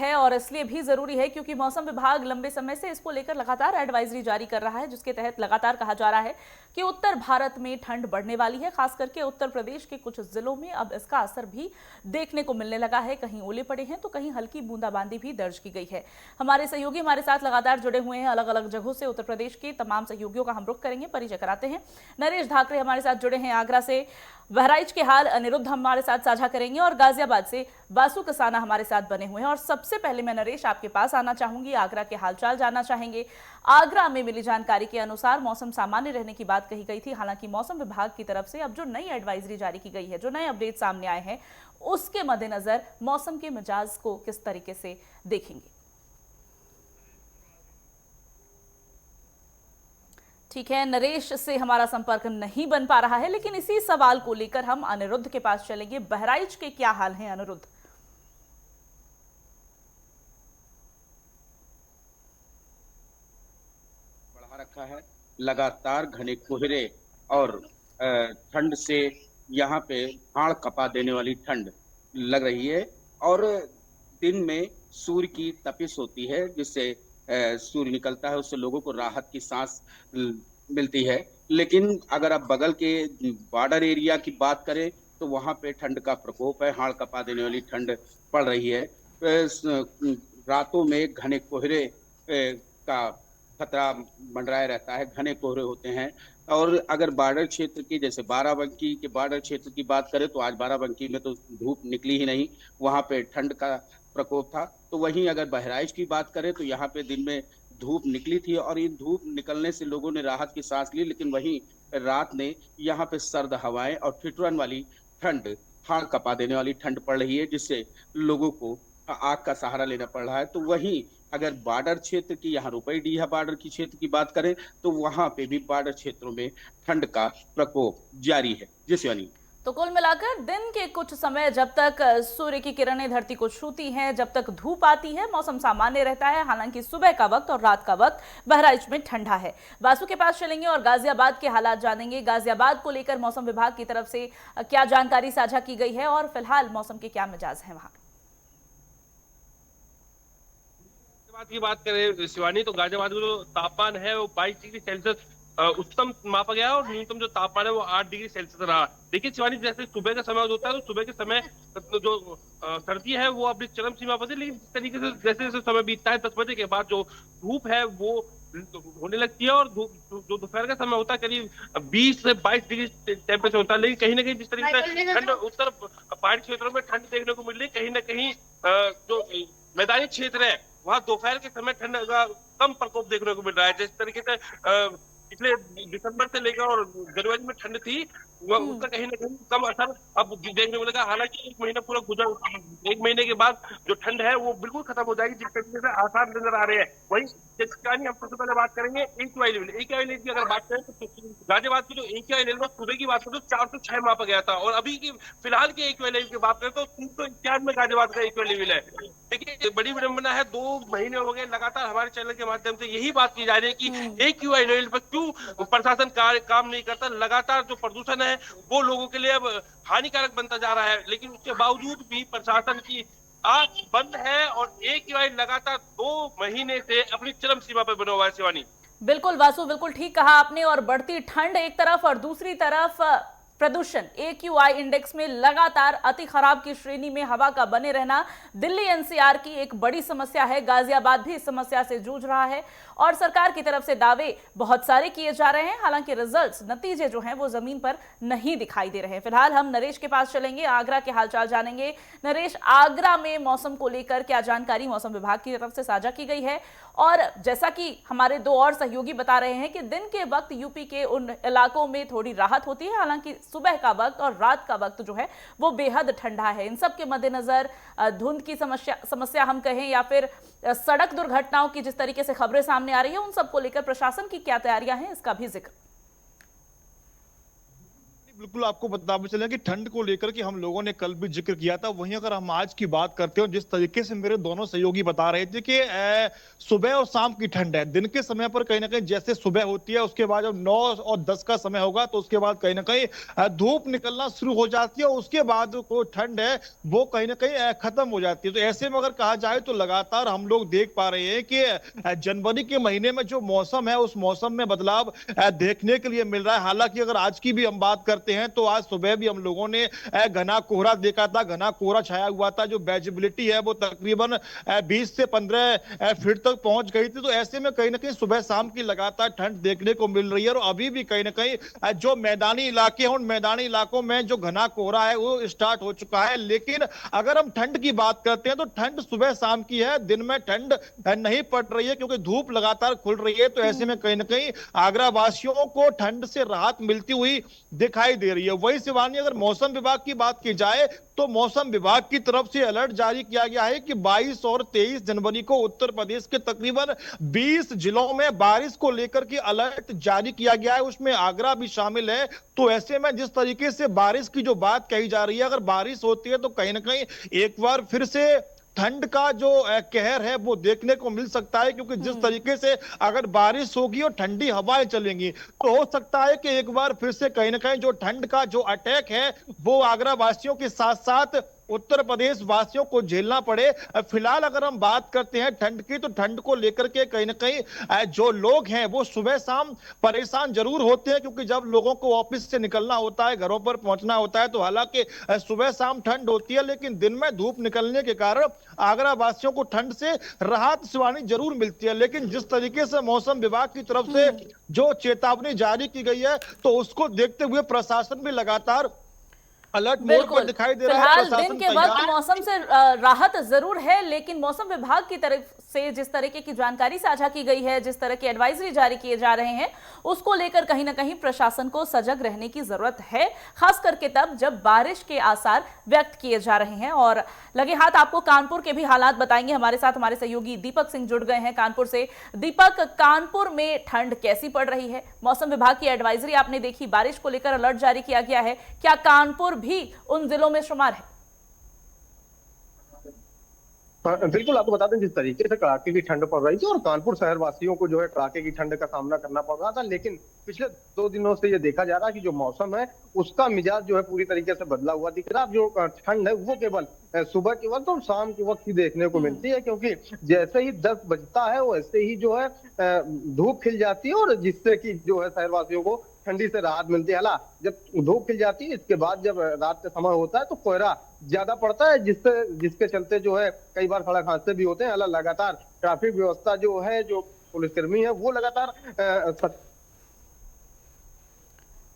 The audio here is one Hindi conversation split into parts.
है और इसलिए भी जरूरी है क्योंकि मौसम विभाग लंबे समय से इसको लेकर लगातार एडवाइजरी जारी कर रहा है, जिसके तहत लगातार कहा जा रहा है कि उत्तर भारत में ठंड बढ़ने वाली है। खास करके उत्तर प्रदेश के कुछ जिलों में अब इसका असर भी देखने को मिलने लगा है। कहीं ओले पड़े हैं तो कहीं हल्की बूंदाबांदी भी दर्ज की गई है। हमारे सहयोगी हमारे साथ लगातार जुड़े हुए हैं अलग अलग जगहों से। उत्तर प्रदेश के तमाम सहयोगियों का हम रुख करेंगे, परिचय कराते हैं। नरेश ढाकरे हमारे साथ जुड़े हैं आगरा से, बहराइच के हाल अनिरुद्ध हमारे साथ साझा करेंगे और गाजियाबाद से बासु कसाना हमारे साथ बने हुए हैं। और सबसे पहले मैं नरेश आपके पास आना चाहूंगी, आगरा के हालचाल जानना चाहेंगे। आगरा में मिली जानकारी के अनुसार मौसम सामान्य रहने की बात कही गई थी, हालांकि मौसम विभाग की तरफ से अब जो नई एडवाइजरी जारी की गई है, जो नए अपडेट सामने आए हैं, उसके मद्देनजर मौसम के मिजाज को किस तरीके से देखेंगे? ठीक है, नरेश से हमारा संपर्क नहीं बन पा रहा है, लेकिन इसी सवाल को लेकर हम अनिरुद्ध के पास चलेंगे। बहराइच के क्या हाल हैं अनिरुद्ध? बढ़ा रखा है। लगातार घने कोहरे और ठंड से यहाँ पे हाड़ कपा देने वाली ठंड लग रही है। और दिन में सूर्य की तपिश होती है, जिससे सूर्य निकलता है, उससे लोगों को राहत की सांस मिलती है। लेकिन अगर आप बगल के बॉर्डर एरिया की बात करें तो वहां पे ठंड का प्रकोप है, हाड़ कपा देने वाली ठंड पड़ रही है। रातों में घने कोहरे का खतरा मंडराए रहता है, घने कोहरे होते हैं। और अगर बॉर्डर क्षेत्र की, जैसे बाराबंकी के बॉर्डर क्षेत्र की बात करें तो आज बाराबंकी में तो धूप निकली ही नहीं, वहां पे ठंड का प्रकोप था। तो वहीं अगर बहराइच की बात करें तो यहाँ पे दिन में धूप निकली थी और इन धूप निकलने से लोगों ने राहत की सांस ली। लेकिन वहीं रात ने यहाँ पे सर्द हवाएं और ठिठुरन वाली ठंड, हाड़ कपा देने वाली ठंड पड़ रही है, जिससे लोगों को आग का सहारा लेना पड़ रहा है। तो वहीं अगर बॉर्डर क्षेत्र की, यहाँ रुपईडीहा बॉर्डर की क्षेत्र की बात करें तो वहां पे भी बॉर्डर क्षेत्रों में ठंड का प्रकोप जारी है। जी शिवानी। तो कुल मिलाकर दिन के कुछ समय जब तक सूर्य की किरणें धरती को छूती हैं, जब तक धूप आती है, मौसम सामान्य रहता है। हालांकि सुबह का वक्त और रात का वक्त बहराइच में ठंडा है। बासु के पास चलेंगे और गाजियाबाद के हालात जानेंगे। गाजियाबाद को लेकर मौसम विभाग की तरफ से क्या जानकारी साझा की गई है और फिलहाल मौसम के क्या मिजाज हैं वहां? की बात करें शिवानी, तो गाजियाबाद में जो तापमान है वो 22 डिग्री सेल्सियस उच्चतम मापा गया और न्यूनतम जो तापमान है वो 8 डिग्री सेल्सियस रहा। देखिए शिवानी, जैसे सुबह का समय होता है तो सुबह के समय जो सर्दी है वो अपनी चरम सीमा पर थी, लेकिन जिस तरीके से जैसे जैसे समय बीतता है 10 बजे के बाद जो धूप है वो होने लगती है और धूप जो दोपहर का समय होता है करीब 20 से 22 डिग्री टेम्परेचर होता है। लेकिन कहीं ना कहीं जिस तरीके से ठंड उत्तर पहाड़ी क्षेत्रों में ठंड देखने को मिल रही है, कहीं ना कहीं जो मैदानी क्षेत्र है वहां दोपहर के समय ठंड का कम प्रकोप देखने को मिल रहा है। जिस तरीके से पिछले दिसंबर से लेकर और जनवरी में ठंड थी, वह उसका कहीं ना कहीं कम असर अब देखने को लगा। हालांकि एक महीना पूरा गुजर, एक महीने के बाद जो ठंड है वो बिल्कुल खत्म हो जाएगी, जिस तरीके से आसार नजर आ रहे हैं। वही हम सबसे पहले बात करेंगे AQI लेवल। AQI लेवल की अगर बात करें तो गाजियाबाद की जो AQI लेवल सुबह की बात करें तो 406 मापा गया था और अभी की फिलहाल के AQI लेवल की बात करें तो 391 गाजियाबाद का AQI लेवल है। देखिए बड़ी विडंबना है, 2 महीने हो गए लगातार हमारे चैनल के माध्यम से यही बात की जा रही है कि AQI लेवल पर क्यों प्रशासन काम नहीं करता। लगातार जो प्रदूषण है वो लोगों के लिए अब हानिकारक बनता जा रहा है, लेकिन उसके बावजूद भी प्रशासन की आंख बंद है और AQI लगातार 2 महीने से अपनी चरम सीमा पर बना हुआ है। शिवानी, बिल्कुल वासु, बिल्कुल ठीक कहा आपने। और बढ़ती ठंड एक तरफ और दूसरी तरफ प्रदूषण, AQI इंडेक्स में लगातार अति खराब की श्रेणी में हवा का बने रहना दिल्ली NCR की एक बड़ी समस्या है। गाजियाबाद भी इस समस्या से जूझ रहा है और सरकार की तरफ से दावे बहुत सारे किए जा रहे हैं, हालांकि रिजल्ट्स, नतीजे जो हैं वो जमीन पर नहीं दिखाई दे रहे हैं। फिलहाल हम नरेश के पास चलेंगे, आगरा के हालचाल जानेंगे। नरेश, आगरा में मौसम को लेकर क्या जानकारी मौसम विभाग की तरफ से साझा की गई है? और जैसा कि हमारे 2 और सहयोगी बता रहे हैं कि दिन के वक्त यूपी के उन इलाकों में थोड़ी राहत होती है, हालांकि सुबह का वक्त और रात का वक्त जो है वो बेहद ठंडा है। इन सब के मद्देनजर धुंध की समस्या हम कहें या फिर सड़क दुर्घटनाओं की जिस तरीके से खबरें सामने आ रही है, उन सब को लेकर प्रशासन की क्या तैयारियां हैं, इसका भी जिक्र। बिल्कुल आपको बताते चले कि ठंड को लेकर के हम लोगों ने कल भी जिक्र किया था। वहीं अगर हम आज की बात करते हो, जिस तरीके से मेरे दोनों सहयोगी बता रहे थे कि सुबह और शाम की ठंड है। दिन के समय पर कहीं ना कहीं जैसे सुबह होती है, उसके बाद जब 9 और 10 का समय होगा तो उसके बाद कहीं ना कहीं धूप निकलना शुरू हो जाती है और उसके बाद जो ठंड है वो कहीं ना कहीं खत्म हो जाती है। तो ऐसे में अगर कहा जाए तो लगातार हम लोग देख पा रहे हैं कि जनवरी के महीने में जो मौसम है उस मौसम में बदलाव देखने के लिए मिल रहा है। हालांकि अगर आज की भी हम बात करते हैं तो आज सुबह भी हम लोगों ने घना कोहरा देखा था, घना कोहरा छाया हुआ था। जो विजिबिलिटी है वो तकरीबन 20 से 15 फीट तक पहुंच गई थी। तो ऐसे में कहीं ना कहीं सुबह शाम की लगातार ठंड देखने को मिल रही है और अभी भी कहीं ना कहीं जो मैदानी इलाके हैं उन मैदानी इलाकों में जो घना कोहरा है वो स्टार्ट हो चुका है। लेकिन अगर हम ठंड की बात करते हैं तो ठंड सुबह शाम की है, दिन में ठंड नहीं पड़ रही है क्योंकि धूप लगातार खुल रही है। तो ऐसे में कहीं ना कहीं आगरा वासियों को ठंड से राहत मिलती हुई दिखाई दे रही है। वही शिवानी, अगर मौसम विभाग की बात की जाए तो मौसम विभाग की तरफ से अलर्ट जारी किया गया है कि 22 और 23 जनवरी को उत्तर प्रदेश के तकरीबन 20 जिलों में बारिश को लेकर के अलर्ट जारी किया गया है, उसमें आगरा भी शामिल है। तो ऐसे में जिस तरीके से बारिश की जो बात कही जा रही है, अगर बारिश होती है तो कहीं ना कहीं एक बार फिर से ठंड का जो कहर है वो देखने को मिल सकता है। क्योंकि जिस तरीके से अगर बारिश होगी और ठंडी हवाएं चलेंगी तो हो सकता है कि एक बार फिर से कहीं ना कहीं जो ठंड का जो अटैक है वो आगरा वासियों के साथ साथ उत्तर प्रदेश वासियों को झेलना पड़े। फिलहाल अगर हम बात करते हैं ठंड की, तो ठंड को लेकर के कहीं ना कहीं जो लोग हैं वो सुबह शाम परेशान जरूर होते हैं क्योंकि जब लोगों को ऑफिस से निकलना होता है, घरों पर पहुंचना होता है, तो हालांकि सुबह शाम ठंड होती है लेकिन दिन में धूप निकलने के कारण आगरा वासियों को ठंड से राहत शिवानी जरूर मिलती है। लेकिन जिस तरीके से मौसम विभाग की तरफ से जो चेतावनी जारी की गई है तो उसको देखते हुए प्रशासन भी लगातार अलर्ट मोड पर दिखाई दे रहा है। फिलहाल प्रशासन दिन के वक्त मौसम से राहत जरूर है, लेकिन मौसम विभाग की तरफ से जिस तरीके की जानकारी साझा की गई है, जिस तरह की एडवाइजरी जारी किए जा रहे हैं, उसको लेकर कहीं ना कहीं प्रशासन को सजग रहने की जरूरत है, खास करके तब जब बारिश के आसार व्यक्त किए जा रहे हैं। और लगे हाथ आपको कानपुर के भी हालात बताएंगे, हमारे साथ हमारे सहयोगी दीपक सिंह जुड़ गए हैं कानपुर से। दीपक, कानपुर में ठंड कैसी पड़ रही है? मौसम विभाग की एडवाइजरी आपने देखी, बारिश को लेकर अलर्ट जारी किया गया है, क्या कानपुर भी उन जिलों में शुमार है? बिल्कुल, आपको बता दें जिस तरीके से कड़ाके की ठंड पड़ रही थी और कानपुर शहर वासियों को जो है कड़ाके की ठंड का सामना करना पड़ रहा था, लेकिन पिछले 2 दिनों से ये देखा जा रहा है कि जो मौसम है उसका मिजाज जो है पूरी तरीके से बदला हुआ दिख रहा है। जो ठंड है वो केवल सुबह के वक्त और शाम के वक्त ही देखने को मिलती है, क्योंकि जैसे ही 10 बजता है वैसे ही जो है धूप खिल जाती है और जिससे कि जो है शहरवासियों को ठंडी से राहत मिलती है। हालांकि जब धूप खिल जाती है इसके बाद जब रात का समय होता है तो कोहरा ज्यादा पड़ता है, जिसके चलते जो है कई बार सड़क हादसे भी होते हैं। लगातार ट्रैफिक व्यवस्था जो है, जो पुलिसकर्मी है वो लगातार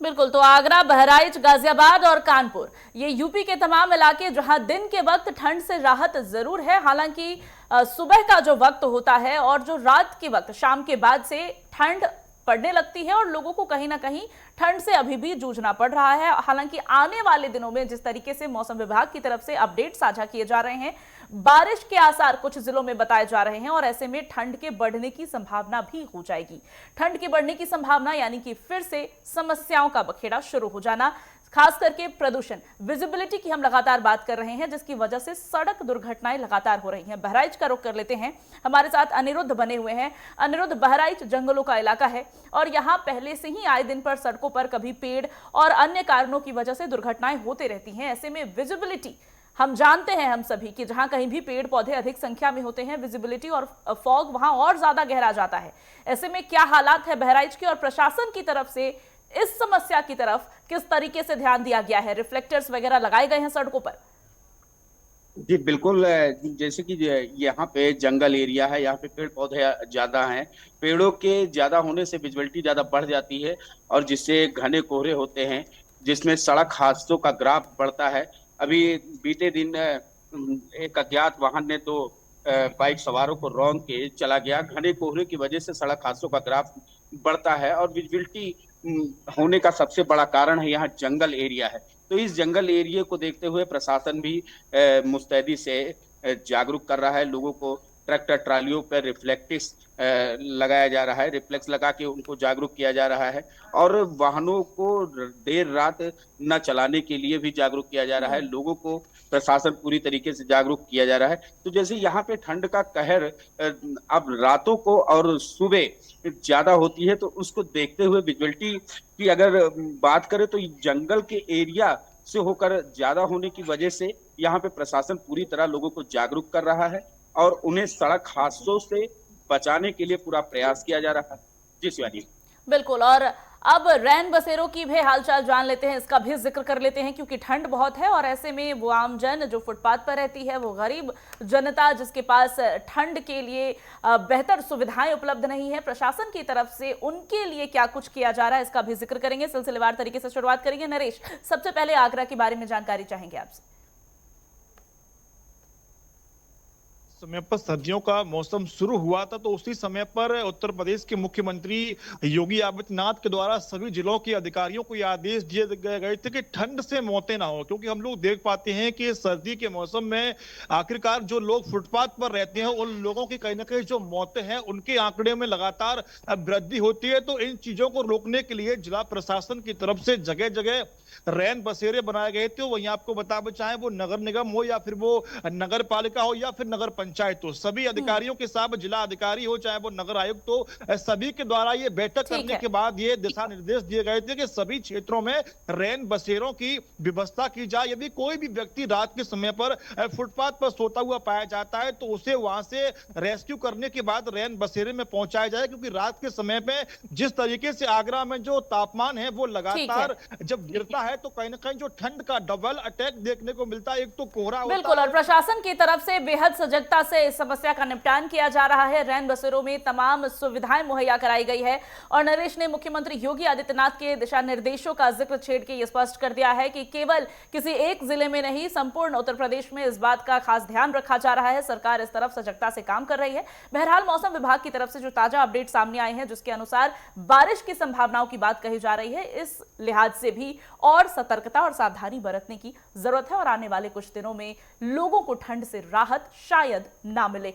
बिल्कुल, तो आगरा, बहराइच, गाजियाबाद और कानपुर, ये यूपी के तमाम इलाके जहां दिन के वक्त ठंड से राहत जरूर है। हालांकि सुबह का जो वक्त होता है और जो रात के वक्त शाम के बाद से ठंड पड़ने लगती है और लोगों को कहीं ना कहीं ठंड से अभी भी जूझना पड़ रहा है। हालांकि आने वाले दिनों में जिस तरीके से मौसम विभाग की तरफ से अपडेट साझा किए जा रहे हैं, बारिश के आसार कुछ जिलों में बताए जा रहे हैं और ऐसे में ठंड के बढ़ने की संभावना भी हो जाएगी। ठंड के बढ़ने की संभावना यानी कि फिर से समस्याओं का बखेड़ा शुरू हो जाना, खास करके प्रदूषण, विजिबिलिटी की हम लगातार बात कर रहे हैं, जिसकी वजह से सड़क दुर्घटनाएं लगातार हो रही हैं। बहराइच का रुख कर लेते हैं, हमारे साथ अनिरुद्ध बने हुए हैं। अनिरुद्ध, बहराइच जंगलों का इलाका है और यहाँ पहले से ही आए दिन पर सड़कों पर कभी पेड़ और अन्य कारणों की वजह से दुर्घटनाएं होती रहती हैं। ऐसे में विजिबिलिटी, हम जानते हैं हम सभी कि जहां कहीं भी पेड़ पौधे अधिक संख्या में होते हैं, विजिबिलिटी और फॉग वहां और ज्यादा गहरा जाता है। ऐसे में क्या हालात है बहराइच की और प्रशासन की तरफ से इस समस्या की तरफ किस तरीके से ध्यान दिया गया है? रिफ्लेक्टर्स वगैरह लगाए गए हैं सड़कों पर? जी बिल्कुल, जैसे कि यहाँ पे जंगल एरिया है, यहाँ पे पेड़ पौधे ज्यादा हैं। पेड़ों के ज्यादा होने से विजिबिलिटी ज्यादा बढ़ जाती है और जिससे घने कोहरे होते हैं, जिसमें सड़क हादसों का ग्राफ बढ़ता है। अभी बीते दिन एक अज्ञात वाहन ने 2 बाइक सवारों को रौंद के चला गया। घने कोहरे की वजह से सड़क हादसों का ग्राफ बढ़ता है और विजिबिलिटी होने का सबसे बड़ा कारण है यहाँ जंगल एरिया है। तो इस जंगल एरिया को देखते हुए प्रशासन भी मुस्तैदी से जागरूक कर रहा है लोगों को ट्रैक्टर ट्रालियों पर रिफ्लेक्टिस लगाया जा रहा है, रिफ्लेक्स लगा के उनको जागरूक किया जा रहा है और वाहनों को देर रात न चलाने के लिए भी जागरूक किया जा रहा है। लोगों को प्रशासन पूरी तरीके से जागरूक किया जा रहा है। तो जैसे यहाँ पे ठंड का कहर अब रातों को और सुबह ज्यादा होती है, तो उसको देखते हुए विजुअलिटी की अगर बात करें तो जंगल के एरिया से होकर ज्यादा होने की वजह से यहाँ पे प्रशासन पूरी तरह लोगों को जागरूक कर रहा है और उन्हें सड़क हादसों से बचाने के लिए पूरा प्रयास किया जा रहा है। जी शिवानी। बिल्कुल। और अब रैन बसेरों की भी हालचाल जान लेते हैं, इसका भी जिक्र कर लेते हैं, क्योंकि ठंड बहुत है और ऐसे में वो आमजन जो फुटपाथ पर रहती है, वो गरीब जनता जिसके पास ठंड के लिए बेहतर सुविधाएं उपलब्ध नहीं है, प्रशासन की तरफ से उनके लिए क्या कुछ किया जा रहा है, इसका भी जिक्र करेंगे। सिलसिलेवार तरीके से शुरुआत करेंगे। नरेश, सबसे पहले आगरा के बारे में जानकारी चाहेंगे आपसे। समय पर सर्दियों का मौसम शुरू हुआ था, तो उसी समय पर उत्तर प्रदेश के मुख्यमंत्री योगी आदित्यनाथ के द्वारा सभी जिलों के अधिकारियों को यह आदेश दिए गए थे कि ठंड से मौतें ना हो, क्योंकि हम लोग देख पाते हैं कि सर्दी के मौसम में आखिरकार जो लोग फुटपाथ पर रहते हैं उन लोगों की कहीं ना कहीं जो मौतें हैं उनके आंकड़े में लगातार वृद्धि होती है। तो इन चीजों को रोकने के लिए जिला प्रशासन की तरफ से जगह जगह रैन बसेरे बनाए गए थे। वहीं आपको बता चाहे वो नगर निगम हो या फिर वो नगर पालिका हो या फिर नगर पंचायत हो, सभी अधिकारियों के साथ जिला अधिकारी हो चाहे वो नगर आयुक्त हो, सभी के द्वारा ये बैठक करने के बाद ये दिशा निर्देश दिए गए थे कि सभी क्षेत्रों में रैन बसेरों की व्यवस्था की जाए। यदि कोई भी व्यक्ति रात के समय पर फुटपाथ पर सोता हुआ पाया जाता है तो उसे वहां से रेस्क्यू करने के बाद रैन बसेरे में पहुंचाया जाए, क्योंकि रात के समय पे जिस तरीके से आगरा में जो तापमान है वो लगातार जब गिरता है तो कहीं ना कहीं जो ठंड का डबल अटैक देखने को मिलता है। एक तो कोहरा होता है। बिल्कुल, और प्रशासन की तरफ से बेहद सजगता से इस समस्या का निपटान किया जा रहा है। रैन बसेरों में तमाम सुविधाएं मुहैया कराई गई है और नरेश ने मुख्यमंत्री योगी आदित्यनाथ के दिशा निर्देशों का जिक्र छेड़ के ये स्पष्ट कर दिया है कि केवल किसी एक जिले में नहीं, संपूर्ण उत्तर प्रदेश में इस बात का खास ध्यान रखा जा रहा है। सरकार इस तरफ सजगता से काम कर रही है। बहरहाल मौसम विभाग की तरफ से जो ताजा अपडेट सामने आए हैं, जिसके अनुसार बारिश की संभावनाओं की बात कही जा रही है, इस लिहाज से भी और सतर्कता और सावधानी बरतने की जरूरत है और आने वाले कुछ दिनों में लोगों को ठंड से राहत शायद ना मिले।